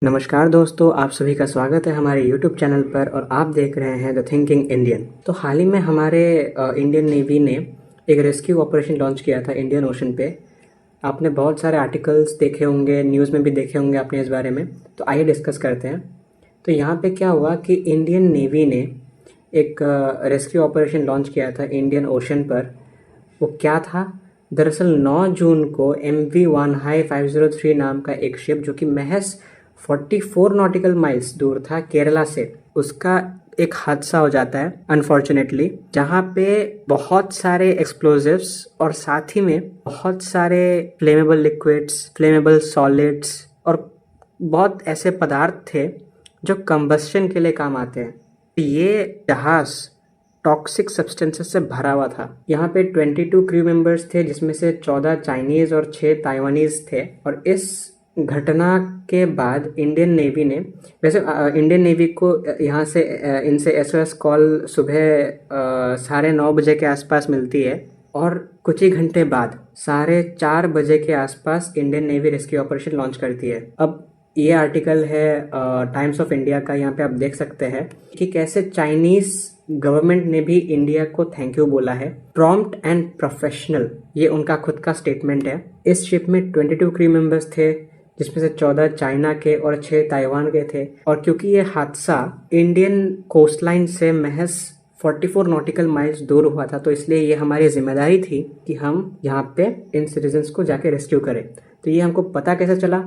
नमस्कार दोस्तों, आप सभी का स्वागत है हमारे YouTube चैनल पर और आप देख रहे हैं द थिंकिंग इंडियन। तो हाल ही में हमारे इंडियन नेवी ने एक रेस्क्यू ऑपरेशन लॉन्च किया था इंडियन ओशन पे। आपने बहुत सारे आर्टिकल्स देखे होंगे, न्यूज़ में भी देखे होंगे आपने इस बारे में। तो आइए डिस्कस करते हैं। तो यहाँ पे क्या हुआ कि इंडियन नेवी ने एक रेस्क्यू ऑपरेशन लॉन्च किया था इंडियन ओशन पर। वो क्या था? दरअसल 9 जून को MV वानहाई 503 नाम का एक शिप, जो कि महज 44 नॉटिकल माइल्स दूर था केरला से, उसका एक हादसा हो जाता है अनफॉर्चुनेटली, जहाँ पे बहुत सारे एक्सप्लोजिव्स और साथ ही में बहुत सारे फ्लेमेबल लिक्विड्स, फ्लेमेबल सॉलिड्स और बहुत ऐसे पदार्थ थे जो कंबस्शन के लिए काम आते हैं। ये जहाज टॉक्सिक सब्सटेंसेस से भरा हुआ था। यहाँ पे 22 क्रू मेंबर्स थे, जिसमें से 14 चाइनीज और 6 ताइवानीज थे। और इस घटना के बाद इंडियन नेवी ने, वैसे इंडियन नेवी को यहाँ से इनसे SOS कॉल सुबह 9:30 बजे के आसपास मिलती है और कुछ ही घंटे बाद 4:30 बजे के आसपास Indian navy rescue operation launch करती है। अब ये आर्टिकल है टाइम्स ऑफ इंडिया का, यहाँ पे आप देख सकते हैं कि कैसे चाइनीज गवर्नमेंट ने भी इंडिया को थैंक यू बोला है। प्रॉम्प्ट एंड प्रोफेशनल, ये उनका खुद का स्टेटमेंट है। इस शिप में 22 क्रू मेंबर्स थे, जिसमें से 14 चाइना के और 6 ताइवान के थे। और क्योंकि ये हादसा इंडियन कोस्टलाइन से महज 44 नॉटिकल माइल्स दूर हुआ था, तो इसलिए ये हमारी जिम्मेदारी थी कि हम यहाँ पे इन सिटीजन्स को जाके रेस्क्यू करें। तो ये हमको पता कैसे चला?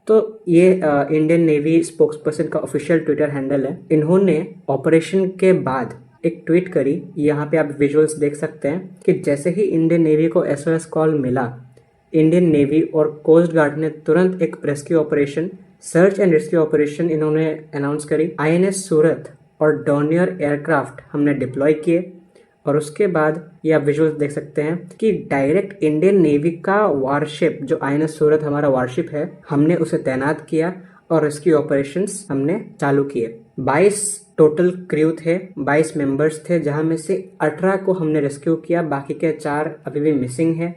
तो ये इंडियन नेवी स्पोक्सपर्सन का ऑफिशियल ट्विटर हैंडल है। इन्होंने ऑपरेशन के बाद एक ट्वीट करी, यहाँ पे आप विजुअल्स देख सकते हैं कि जैसे ही इंडियन नेवी को SOS कॉल मिला, इंडियन नेवी और कोस्ट गार्ड ने तुरंत एक rescue operation, search and rescue operation इन्होंने अनाउंस करी। INS सूरत और डॉर्नियर एयरक्राफ्ट हमने डिप्लॉय किए। और उसके बाद ये आप विजुअल्स देख सकते हैं कि डायरेक्ट इंडियन नेवी का वारशिप, जो INS सूरत हमारा वारशिप है, हमने उसे तैनात किया और रेस्क्यू ऑपरेशंस हमने चालू किए। 22 टोटल क्रू थे, 22 मेंबर्स थे, जहां में से 18 को हमने रेस्क्यू किया, बाकी के 4 अभी भी मिसिंग है।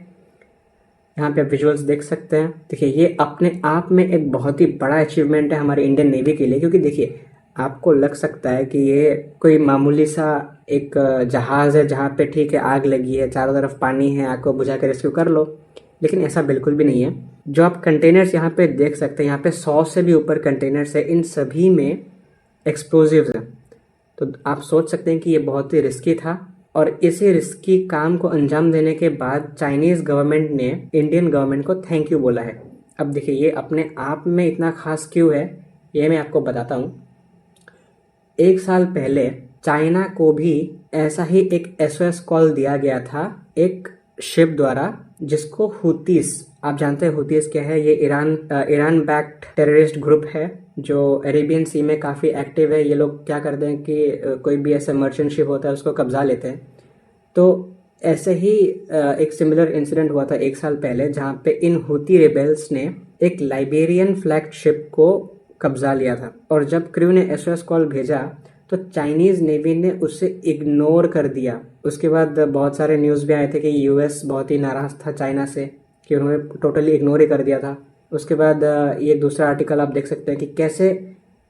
यहाँ पे आप विजुअल्स देख सकते हैं। देखिए, ये अपने आप में एक बहुत ही बड़ा अचीवमेंट है हमारे इंडियन नेवी के लिए, क्योंकि देखिए आपको लग सकता है कि ये कोई मामूली सा एक जहाज़ है जहाँ पे ठीक है आग लगी है, चारों तरफ पानी है, आग को बुझा कर रेस्क्यू कर लो, लेकिन ऐसा बिल्कुल भी नहीं है। जो आप कंटेनर्स यहाँ पे देख सकते हैं, यहाँ पे 100 से भी ऊपर कंटेनर्स है, इन सभी में एक्सप्लोजिव्स हैं। तो आप सोच सकते हैं कि ये बहुत ही रिस्की था। और इसी रिस्की काम को अंजाम देने के बाद चाइनीज गवर्नमेंट ने इंडियन गवर्नमेंट को थैंक यू बोला है। अब देखिए, ये अपने आप में इतना खास क्यों है, ये मैं आपको बताता हूँ। 1 साल पहले चाइना को भी ऐसा ही एक SOS कॉल दिया गया था एक शिप द्वारा, जिसको हुतीस, आप जानते हैं हुतीस क्या है? ये ईरान बैक्ड टेररिस्ट ग्रुप है जो अरेबियन सी में काफ़ी एक्टिव है। ये लोग क्या करते हैं कि कोई भी ऐसा मर्चेंट शिप होता है उसको कब्जा लेते हैं। तो ऐसे ही एक सिमिलर इंसिडेंट हुआ था 1 साल पहले, जहाँ पे इन हुती रिबेल्स ने एक लाइबेरियन फ्लैग शिप को कब्जा लिया था। और जब क्रू ने SOS कॉल भेजा तो चाइनीज नेवी ने उसे इग्नोर कर दिया। उसके बाद बहुत सारे न्यूज़ भी आए थे कि US बहुत ही नाराज़ था चाइना से कि उन्होंने टोटली इग्नोर ही कर दिया था। उसके बाद ये दूसरा आर्टिकल आप देख सकते हैं कि कैसे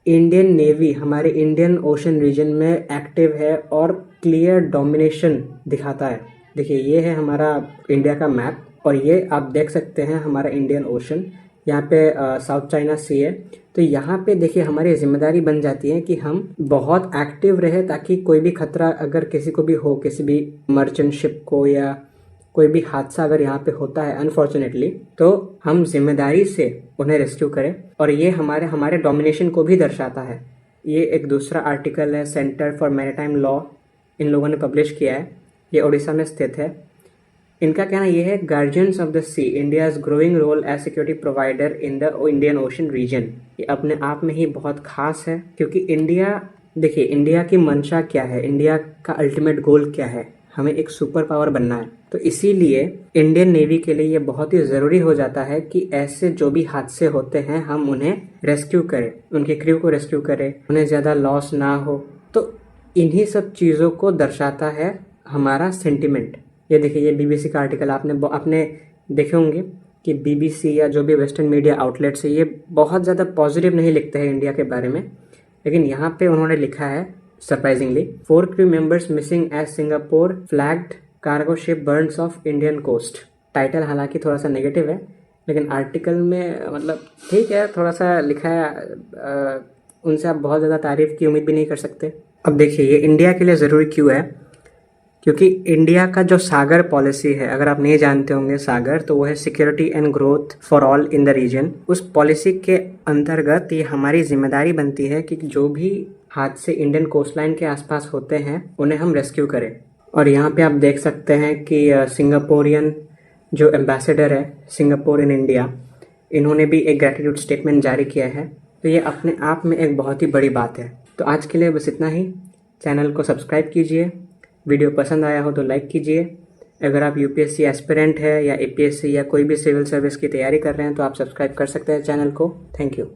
इंडियन नेवी हमारे इंडियन ओशन रीजन में एक्टिव है और क्लियर डोमिनेशन दिखाता है। देखिए, ये है हमारा इंडिया का मैप और ये आप देख सकते हैं हमारा इंडियन ओशन। यहाँ पे साउथ चाइना सी है। तो यहाँ पे देखिए, हमारी जिम्मेदारी बन जाती है कि हम बहुत एक्टिव रहे, ताकि कोई भी खतरा अगर किसी को भी हो, किसी भी मर्चेंट शिप को, या कोई भी हादसा अगर यहाँ पे होता है अनफॉर्चुनेटली, तो हम जिम्मेदारी से उन्हें रेस्क्यू करें। और ये हमारे डोमिनेशन को भी दर्शाता है। ये एक दूसरा आर्टिकल है, सेंटर फॉर मैरीटाइम लॉ, इन लोगों ने पब्लिश किया है। ये उड़ीसा में स्थित है। इनका कहना यह है, guardians of the sea, India's growing role as security provider in the Indian Ocean region. ये अपने आप में ही बहुत खास है, क्योंकि इंडिया, देखिए इंडिया की मंशा क्या है, इंडिया का अल्टीमेट गोल क्या है? हमें एक सुपर पावर बनना है। तो इसीलिए इंडियन नेवी के लिए ये बहुत ही ज़रूरी हो जाता है कि ऐसे जो भी हादसे होते हैं हम उन्हें रेस्क्यू करें, उनके क्रू को रेस्क्यू करें, उन्हें ज़्यादा लॉस ना हो। तो इन्हीं सब चीज़ों को दर्शाता है हमारा सेंटिमेंट। ये देखिए, ये BBC का आर्टिकल आपने देखे होंगे कि बीबीसी या जो भी वेस्टर्न मीडिया आउटलेट्स है ये बहुत ज़्यादा पॉजिटिव नहीं लिखते हैं इंडिया के बारे में, लेकिन यहाँ पे उन्होंने लिखा है surprisingly 4 crew members missing as Singapore flagged cargo ship burns off Indian coast. Title हालांकि थोड़ा सा नेगेटिव है, लेकिन आर्टिकल में मतलब ठीक है, थोड़ा सा लिखा है। उनसे आप बहुत ज़्यादा तारीफ़ की उम्मीद भी नहीं कर सकते। अब देखिए ये इंडिया के लिए ज़रूरी क्यों है, क्योंकि इंडिया का जो सागर पॉलिसी है, अगर आप नहीं जानते होंगे सागर, तो वो है security and growth for all in the region. उस पॉलिसी के अंतर्गत ये हमारी जिम्मेदारी बनती है कि जो भी हादसे इंडियन कोस्टलाइन के आसपास होते हैं उन्हें हम रेस्क्यू करें। और यहाँ पे आप देख सकते हैं कि सिंगापुरियन जो एम्बेसडर है सिंगापुर इन इंडिया, इन्होंने भी एक ग्रेटिट्यूड स्टेटमेंट जारी किया है। तो ये अपने आप में एक बहुत ही बड़ी बात है। तो आज के लिए बस इतना ही। चैनल को सब्सक्राइब कीजिए, वीडियो पसंद आया हो तो लाइक कीजिए। अगर आप यूपीएससी एस्पिरेंट है या एपीएससी या कोई भी सिविल सर्विस की तैयारी कर रहे हैं तो आप सब्सक्राइब कर सकते हैं चैनल को। Thank you.